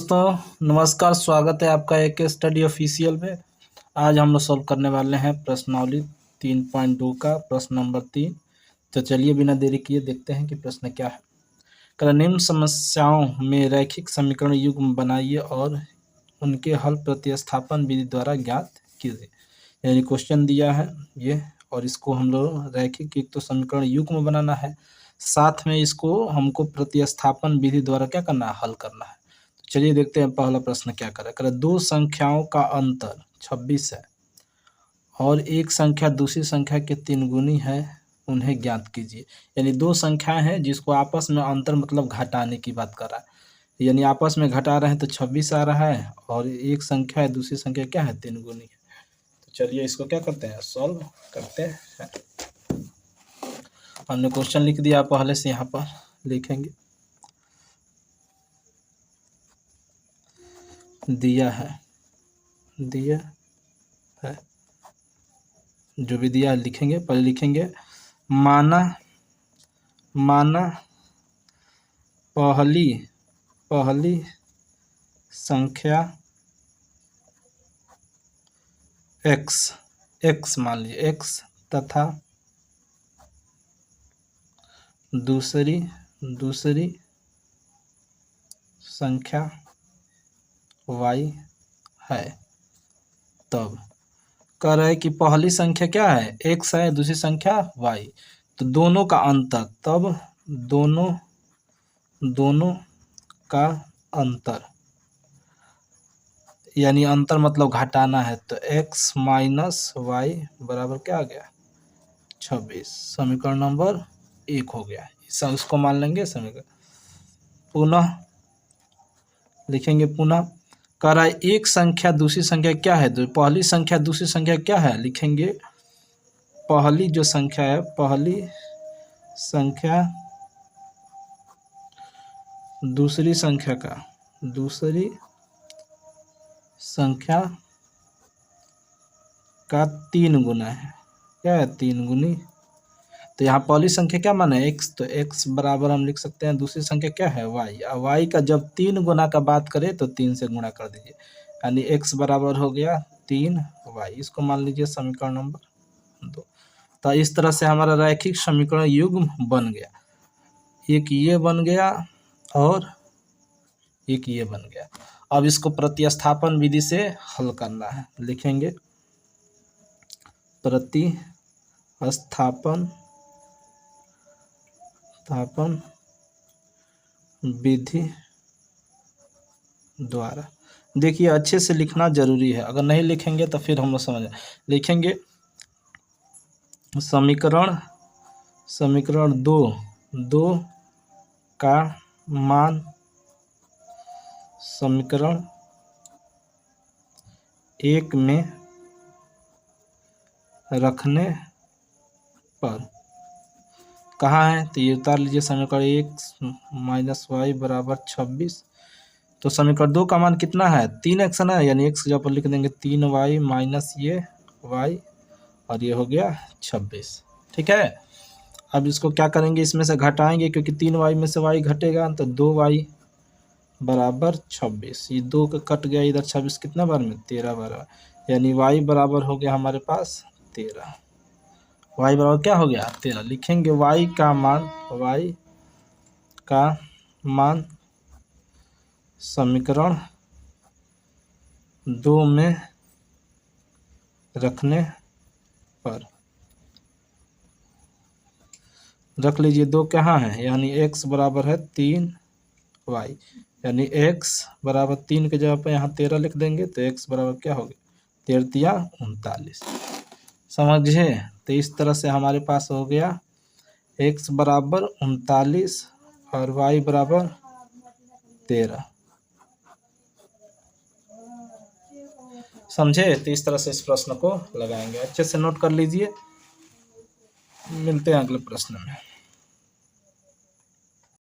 दोस्तों नमस्कार, स्वागत है आपका एक स्टडी ऑफिशियल में। आज हम लोग सॉल्व करने वाले हैं प्रश्नावली 3.2 का प्रश्न नंबर 3। तो चलिए बिना देरी किए देखते हैं कि प्रश्न क्या है। निम्न समस्याओं में रैखिक समीकरण युग्म बनाइए और उनके हल प्रतिस्थापन विधि द्वारा ज्ञात कीजिए। यानी क्वेश्चन दिया है ये, और इसको हम लोग रैखिक एक तो समीकरण युग्म बनाना है, साथ में इसको हमको प्रतिस्थापन विधि द्वारा क्या करना है, हल करना है। चलिए देखते हैं पहला प्रश्न क्या करे। दो संख्याओं का अंतर 26 है और एक संख्या दूसरी संख्या के 3 गुनी है, उन्हें ज्ञात कीजिए। यानी दो संख्या हैं जिसको आपस में अंतर मतलब घटाने की बात कर रहा है। यानी आपस में घटा रहे हैं तो 26 आ रहा है, और एक संख्या है दूसरी संख्या क्या है, 3 गुनी है। तो चलिए इसको क्या करते हैं, सॉल्व करते हैं। हमने क्वेश्चन लिख दिया, पहले से यहाँ पर लिखेंगे। दिया है जो भी दिया है लिखेंगे। पहले लिखेंगे माना पहली संख्या x मान लीजिए x तथा दूसरी संख्या y है। तब कह रहे हैं कि पहली संख्या क्या है, x है, दूसरी संख्या y, तो दोनों का अंतर, तब दोनों का अंतर, यानी अंतर मतलब घटाना है, तो x माइनस वाई बराबर क्या आ गया, 26। समीकरण नंबर 1 हो गया। इसको मान लेंगे समीकरण। पुनः लिखेंगे, पुनः कह रहा है एक संख्या दूसरी संख्या क्या है, तो पहली संख्या दूसरी संख्या क्या है, लिखेंगे पहली जो संख्या है, पहली संख्या दूसरी संख्या का 3 गुना है। क्या है, 3 गुनी। तो यहाँ पहली संख्या क्या माना है, x, तो x बराबर हम लिख सकते हैं, दूसरी संख्या क्या है, y। और y का जब 3 गुना का बात करें तो 3 से गुणा कर दीजिए, यानी x बराबर हो गया 3y। इसको मान लीजिए समीकरण नंबर 2। तो इस तरह से हमारा रैखिक समीकरण युग्म बन गया। एक ये बन गया और एक ये बन गया। अब इसको प्रतिस्थापन विधि से हल करना है। लिखेंगे प्रतिस्थापन विधि द्वारा। देखिए अच्छे से लिखना जरूरी है, अगर नहीं लिखेंगे तो फिर हम लोग समझ लिखेंगे समीकरण दो का मान समीकरण 1 में रखने पर कहाँ है, तो ये उतार लीजिए। समीकरण 1 माइनस वाई बराबर 26। तो समीकरण 2 का मान कितना है, 3x है ना, यानी x जब पर लिख देंगे 3y माइनस ये y, और ये हो गया 26। ठीक है। अब इसको क्या करेंगे, इसमें से घटाएंगे, क्योंकि 3y में से y घटेगा, तो 2y बराबर 26। ये 2 का कट गया इधर, 26 कितना बार में, 13 बार, यानी y बराबर हो गया हमारे पास 13। y बराबर क्या हो गया, 13। लिखेंगे y का मान समीकरण 2 में रखने पर, रख लीजिए 2 कहाँ है, यानी x बराबर है 3y, यानी x बराबर 3 के जगह पर यहाँ 13 लिख देंगे, तो x बराबर क्या हो गया, 13 39। समझे। तो इस तरह से हमारे पास हो गया x बराबर 39 और y बराबर 13। समझे। तो इस तरह से इस प्रश्न को लगाएंगे, अच्छे से नोट कर लीजिए। मिलते हैं अगले प्रश्न में।